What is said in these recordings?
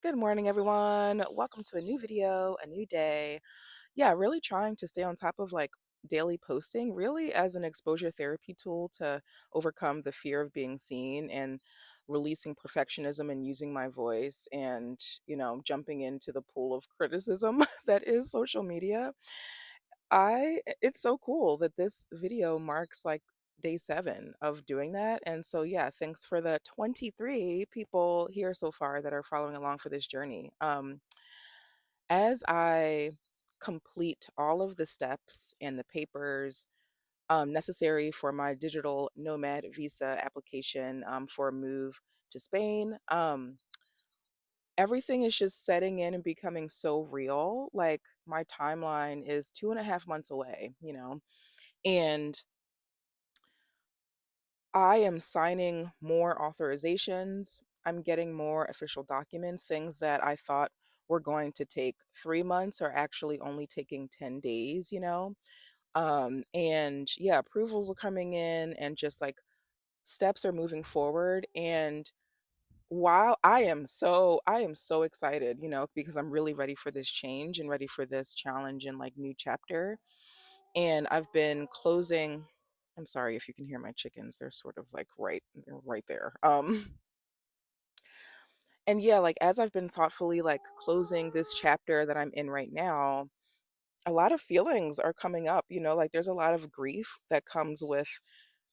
Good morning, everyone. Welcome to a new video, a new day. Yeah, really trying to stay on top of like daily posting, really as an exposure therapy tool to overcome the fear of being seen and releasing perfectionism and using my voice and, jumping into the pool of criticism that is social media. It's so cool that this video marks like day 7 of doing that. And so, yeah, thanks for the 23 people here so far that are following along for this journey. As I complete all of the steps and the papers necessary for my digital nomad visa application for a move to Spain, everything is just setting in and becoming so real. Like my timeline is 2.5 months away. And I am signing more authorizations. I'm getting more official documents. Things that I thought were going to take 3 months are actually only taking 10 days. And yeah, approvals are coming in and just like steps are moving forward. And while I am so excited, because I'm really ready for this change and ready for this challenge and like new chapter. And I've been closing. I'm sorry if you can hear my chickens. They're sort of like they're right there. And yeah, like as I've been thoughtfully like closing this chapter that I'm in right now, a lot of feelings are coming up, like there's a lot of grief that comes with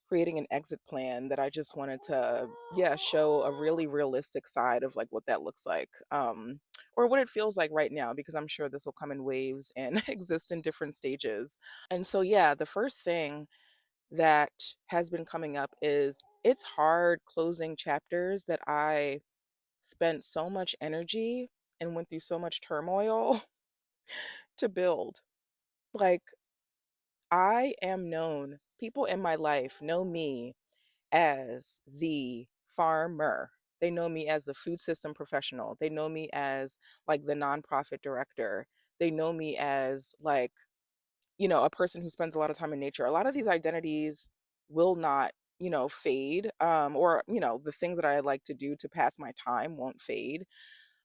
creating an exit plan that I just wanted to, yeah, show a really realistic side of like what that looks like. Or what it feels like right now, because I'm sure this will come in waves and exist in different stages. And so, yeah, the first thing that has been coming up is it's hard closing chapters that I spent so much energy and went through so much turmoil to build. Like, I am known, people in my life know me as the farmer. They know me as the food system professional. They know me as like the nonprofit director. They know me as like, a person who spends a lot of time in nature. A lot of these identities will not, fade. Or, the things that I like to do to pass my time won't fade.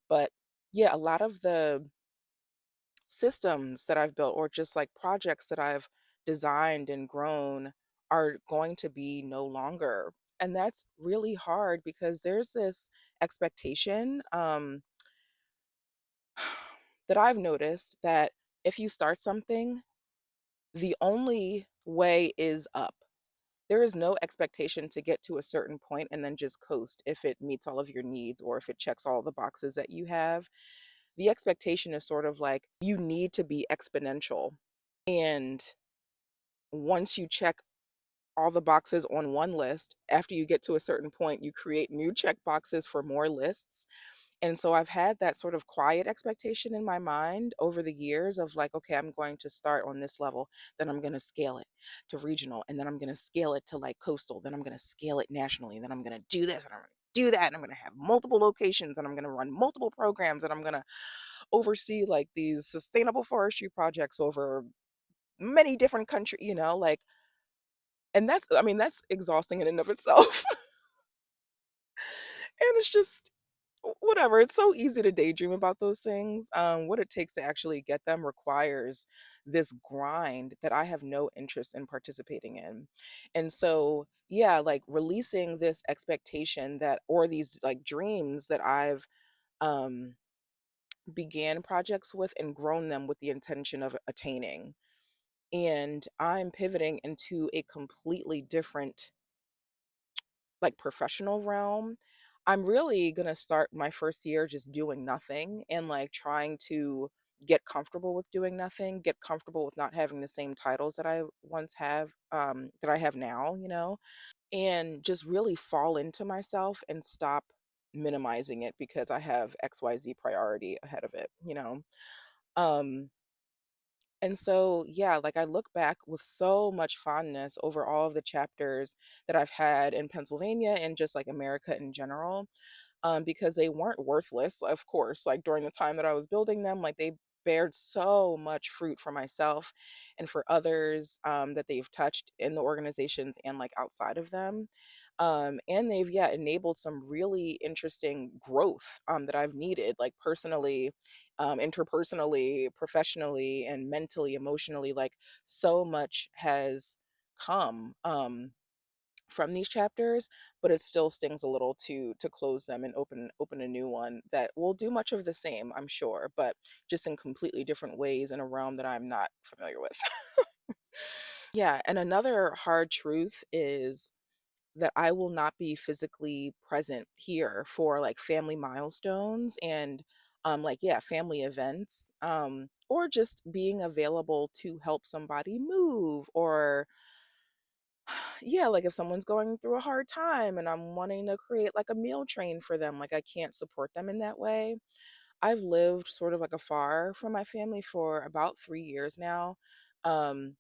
But yeah, a lot of the systems that I've built or just like projects that I've designed and grown are going to be no longer. And that's really hard because there's this expectation that I've noticed that if you start something, the only way is up. There is no expectation to get to a certain point and then just coast if it meets all of your needs or if it checks all the boxes that you have. The expectation is sort of like you need to be exponential. And once you check all the boxes on one list, after you get to a certain point, you create new check boxes for more lists. And so I've had that sort of quiet expectation in my mind over the years of like, okay, I'm going to start on this level, then I'm going to scale it to regional, and then I'm going to scale it to like coastal, then I'm going to scale it nationally, and then I'm going to do this, and I'm going to do that, and I'm going to have multiple locations, and I'm going to run multiple programs, and I'm going to oversee like these sustainable forestry projects over many different countries, like, and that's exhausting in and of itself. And it's just whatever. It's so easy to daydream about those things. What it takes to actually get them requires this grind that I have no interest in participating in. And so, yeah, like releasing this expectation that, or these like dreams that I've um, began projects with and grown them with the intention of attaining. And I'm pivoting into a completely different like professional realm. I'm really going to start my first year just doing nothing and like trying to get comfortable with doing nothing, get comfortable with not having the same titles that I once have that I have now, and just really fall into myself and stop minimizing it because I have XYZ priority ahead of it. Um and so, yeah, like I look back with so much fondness over all of the chapters that I've had in Pennsylvania and just like America in general, because they weren't worthless, of course. Like during the time that I was building them, like they bared so much fruit for myself and for others that they've touched in the organizations and like outside of them. And they've, yeah, enabled some really interesting growth that I've needed, like personally, interpersonally, professionally, and mentally, emotionally. Like so much has come from these chapters, but it still stings a little to close them and open a new one that will do much of the same, I'm sure, but just in completely different ways in a realm that I'm not familiar with. Yeah, and another hard truth is that I will not be physically present here for like family milestones and like, yeah, family events, or just being available to help somebody move, or yeah, like if someone's going through a hard time and I'm wanting to create like a meal train for them, like I can't support them in that way. I've lived sort of like afar from my family for about 3 years now. Um,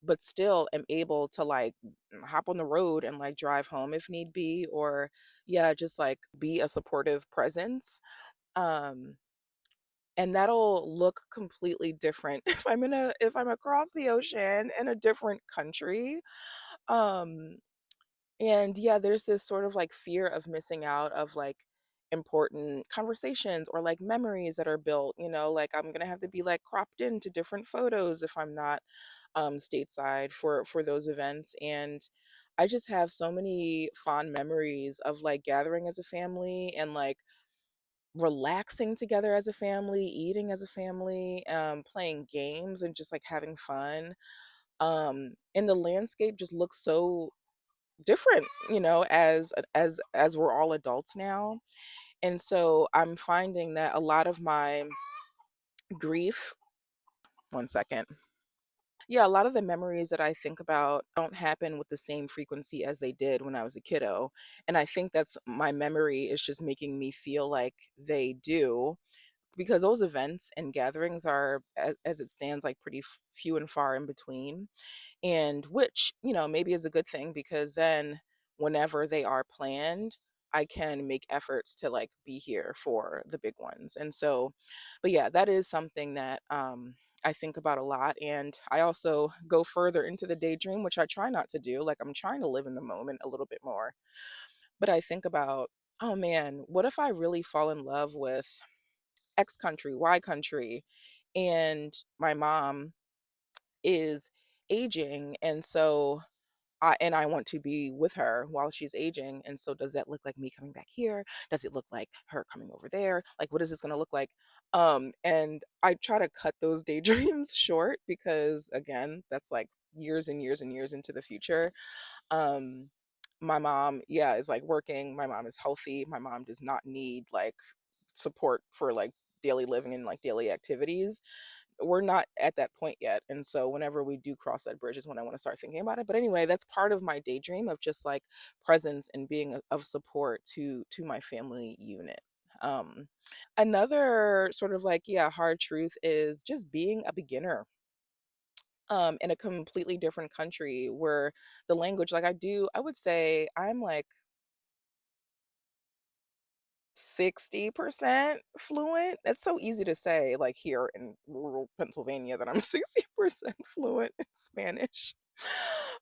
but still am able to like hop on the road and like drive home if need be, or yeah, just like be a supportive presence. Um, and that'll look completely different if I'm across the ocean in a different country. Um, and yeah, there's this sort of like fear of missing out of like important conversations or like memories that are built, like I'm gonna have to be like cropped into different photos if I'm not stateside for those events. And I just have so many fond memories of like gathering as a family and like relaxing together as a family, eating as a family, playing games and just like having fun. And the landscape just looks so different, as we're all adults now. And so I'm finding that a lot of my grief, one second. Yeah, a lot of the memories that I think about don't happen with the same frequency as they did when I was a kiddo. And I think that's my memory is just making me feel like they do, because those events and gatherings are, as it stands, like pretty few and far in between. And which, maybe is a good thing, because then whenever they are planned, I can make efforts to like be here for the big ones. And so, but yeah, that is something that I think about a lot. And I also go further into the daydream, which I try not to do. Like I'm trying to live in the moment a little bit more. But I think about, oh man, what if I really fall in love with X country, Y country, and my mom is aging, and so I want to be with her while she's aging. And so does that look like me coming back here? Does it look like her coming over there? Like what is this going to look like? And I try to cut those daydreams short, because again, that's like years and years and years into the future. Um my mom, yeah, is like working. My mom is healthy. My mom does not need like support for like daily living and like daily activities. We're not at that point yet. And so whenever we do cross that bridge is when I want to start thinking about it. But anyway, that's part of my daydream of just like presence and being of support to my family unit. Um, Another sort of like, yeah, hard truth is just being a beginner in a completely different country where the language, like I would say I'm like 60% fluent. That's so easy to say, like here in rural Pennsylvania, that I'm 60% fluent in Spanish.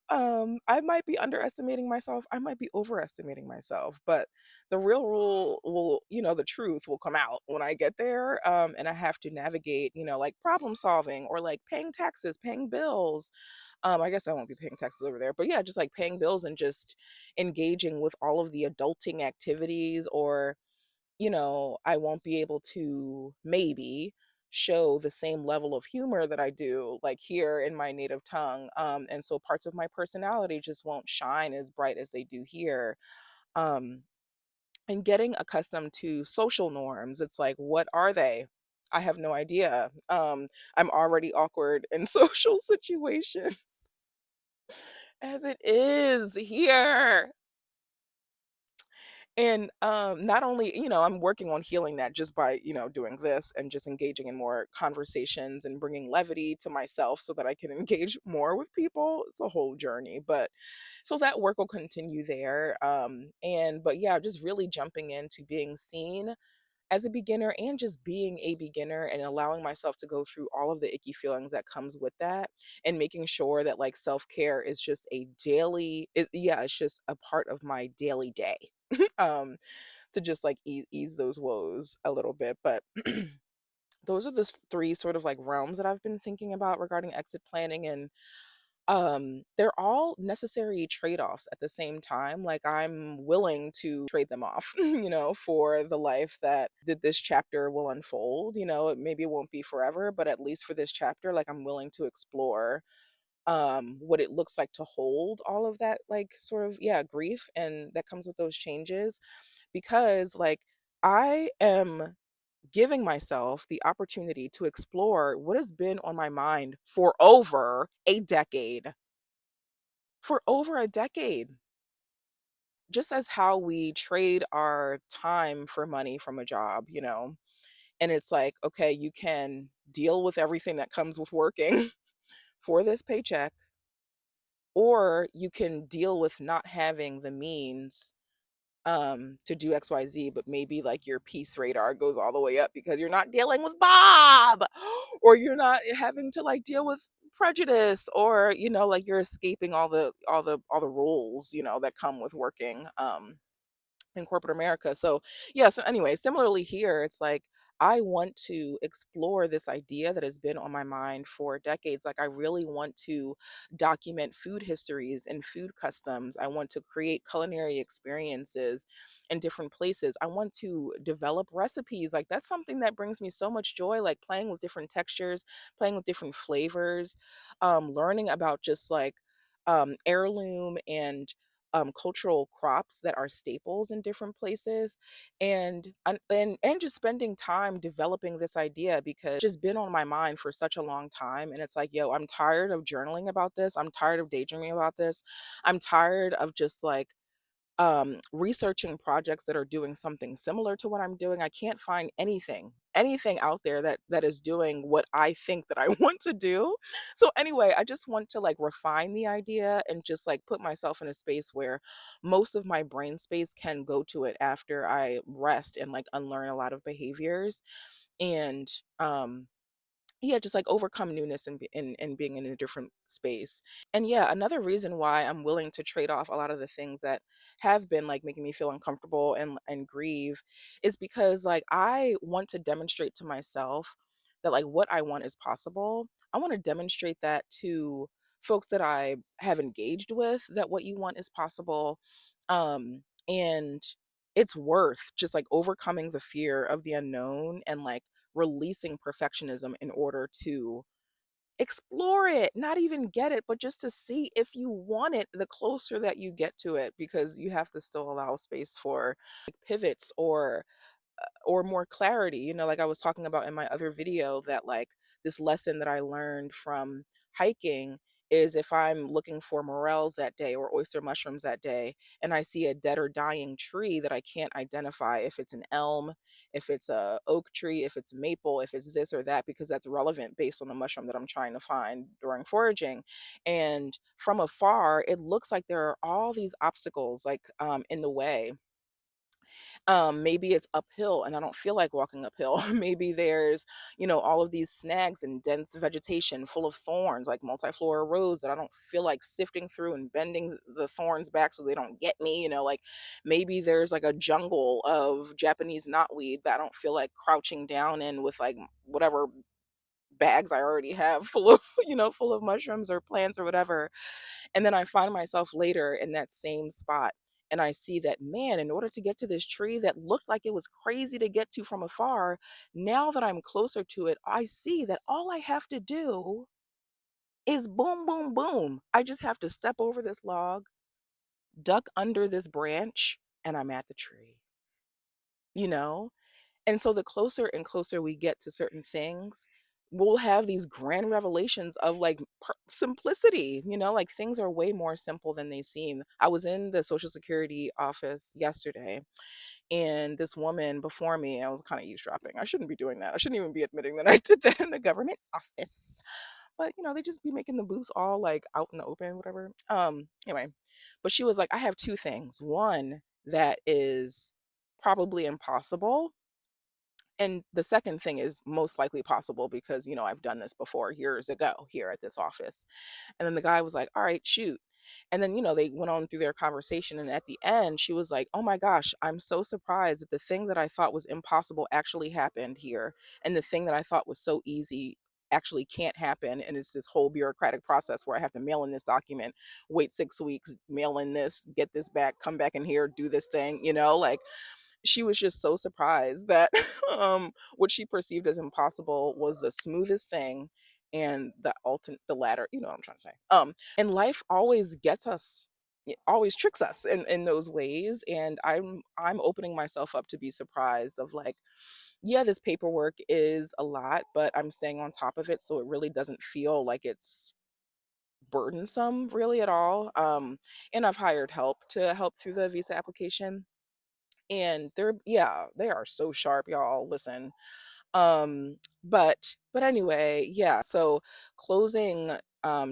I might be underestimating myself. I might be overestimating myself, but the real rule will, the truth will come out when I get there. And I have to navigate, like problem solving or like paying taxes, paying bills. I guess I won't be paying taxes over there, but yeah, just like paying bills and just engaging with all of the adulting activities, or I won't be able to maybe show the same level of humor that I do like here in my native tongue. And so parts of my personality just won't shine as bright as they do here. Um, and getting accustomed to social norms, it's like, what are they? I have no idea. I'm already awkward in social situations as it is here. And not only, I'm working on healing that just by, doing this and just engaging in more conversations and bringing levity to myself so that I can engage more with people. It's a whole journey, but so that work will continue there. But yeah, just really jumping into being seen as a beginner and just being a beginner and allowing myself to go through all of the icky feelings that comes with that, and making sure that like self-care is just a daily yeah, it's just a part of my daily day. um to just like ease those woes a little bit. But those are the three sort of like realms that I've been thinking about regarding exit planning. And they're all necessary trade-offs at the same time. Like I'm willing to trade them off, for the life that this chapter will unfold. Maybe it won't be forever, but at least for this chapter, like I'm willing to explore what it looks like to hold all of that, like sort of, yeah, grief and that comes with those changes. Because like I am giving myself the opportunity to explore what has been on my mind for over a decade. For over a decade. Just as how we trade our time for money from a job. And it's like, okay, you can deal with everything that comes with working for this paycheck, or you can deal with not having the means to do XYZ, but maybe like your peace radar goes all the way up because you're not dealing with Bob, or you're not having to like deal with prejudice, or like you're escaping all the rules that come with working in corporate America. So, yeah, so anyway, similarly here, it's like I want to explore this idea that has been on my mind for decades. Like, I really want to document food histories and food customs. I want to create culinary experiences in different places. I want to develop recipes. Like, that's something that brings me so much joy, like playing with different textures, playing with different flavors, learning about just like heirloom and cultural crops that are staples in different places, and just spending time developing this idea because it's just been on my mind for such a long time. And it's like, yo, I'm tired of journaling about this. I'm tired of daydreaming about this. I'm tired of just like researching projects that are doing something similar to what I'm doing. I can't find anything out there that is doing what I think that I want to do. So anyway, I just want to like refine the idea and just like put myself in a space where most of my brain space can go to it after I rest and like unlearn a lot of behaviors. And yeah, just like overcome newness and being in a different space. And yeah, another reason why I'm willing to trade off a lot of the things that have been like making me feel uncomfortable and grieve is because like I want to demonstrate to myself that like what I want is possible. I want to demonstrate that to folks that I have engaged with, that what you want is possible. And it's worth just like overcoming the fear of the unknown and like releasing perfectionism in order to explore it, not even get it, but just to see if you want it the closer that you get to it, because you have to still allow space for like, pivots or more clarity. Like I was talking about in my other video, that like this lesson that I learned from hiking is if I'm looking for morels that day or oyster mushrooms that day, and I see a dead or dying tree that I can't identify if it's an elm, if it's a oak tree, if it's maple, if it's this or that, because that's relevant based on the mushroom that I'm trying to find during foraging. And from afar, it looks like there are all these obstacles like in the way. Maybe it's uphill and I don't feel like walking uphill. Maybe there's, all of these snags and dense vegetation full of thorns, like multiflora roads that I don't feel like sifting through and bending the thorns back so they don't get me. Like maybe there's like a jungle of Japanese knotweed that I don't feel like crouching down in with like whatever bags I already have full of, full of mushrooms or plants or whatever. And then I find myself later in that same spot. And I see that, man, in order to get to this tree that looked like it was crazy to get to from afar, now that I'm closer to it, I see that all I have to do is boom, boom, boom. I just have to step over this log, duck under this branch, and I'm at the tree, you know? And so the closer and closer we get to certain things, we'll have these grand revelations of like simplicity, like things are way more simple than they seem. I was in the Social Security office yesterday, and this woman before me, I was kind of eavesdropping. I shouldn't be doing that. I shouldn't even be admitting that I did that in the government office. But they just be making the booths all like out in the open, whatever. Anyway, but she was like, I have two things. One that is probably impossible, And the second thing is most likely possible because, I've done this before years ago here at this office. And then the guy was like, all right, shoot. And then, they went on through their conversation. And at the end, she was like, oh my gosh, I'm so surprised that the thing that I thought was impossible actually happened here. And the thing that I thought was so easy actually can't happen. And it's this whole bureaucratic process where I have to mail in this document, wait 6 weeks, mail in this, get this back, come back in here, do this thing, like she was just so surprised that what she perceived as impossible was the smoothest thing and the latter, you know what I'm trying to say. And life always gets us, it always tricks us in those ways. And I'm opening myself up to be surprised of like, yeah, this paperwork is a lot, but I'm staying on top of it so it really doesn't feel like it's burdensome really at all. And I've hired help to help through the visa application, and they are so sharp, y'all. Listen. But anyway, yeah, so closing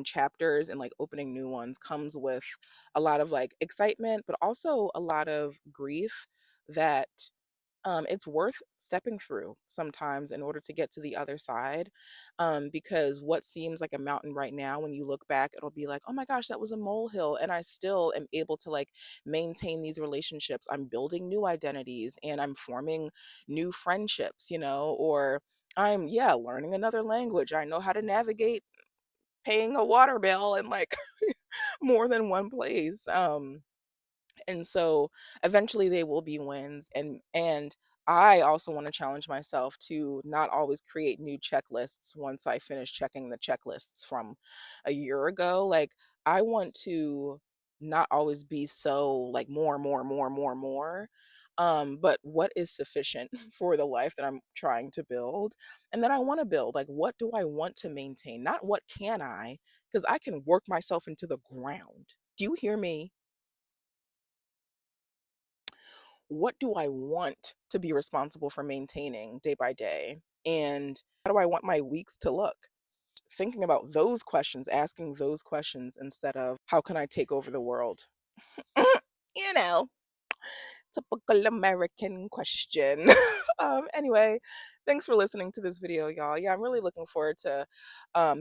chapters and like opening new ones comes with a lot of like excitement, but also a lot of grief that it's worth stepping through sometimes in order to get to the other side. Because what seems like a mountain right now, when you look back, it'll be like, oh my gosh, that was a molehill. And I still am able to like maintain these relationships. I'm building new identities and I'm forming new friendships, or I'm, yeah, learning another language. I know how to navigate paying a water bill in like more than one place. And so eventually they will be wins, and I also want to challenge myself to not always create new checklists once I finish checking the checklists from a year ago. Like, I want to not always be so like more, more, more, more, more. But what is sufficient for the life that I'm trying to build and that I want to build? Like, what do I want to maintain? Not what can I, because I can work myself into the ground. Do you hear me? What do I want to be responsible for maintaining day by day? And how do I want my weeks to look? Thinking about those questions, asking those questions instead of how can I take over the world? you know, Typical American question. Anyway, thanks for listening to this video, y'all. Yeah, I'm really looking forward to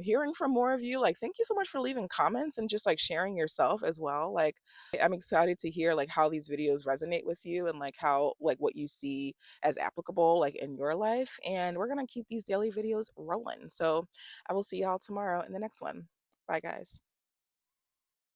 hearing from more of you. Like, thank you so much for leaving comments and just like sharing yourself as well. Like, I'm excited to hear like how these videos resonate with you and like how like what you see as applicable like in your life. And we're gonna keep these daily videos rolling. So I will see y'all tomorrow in the next one. Bye, guys.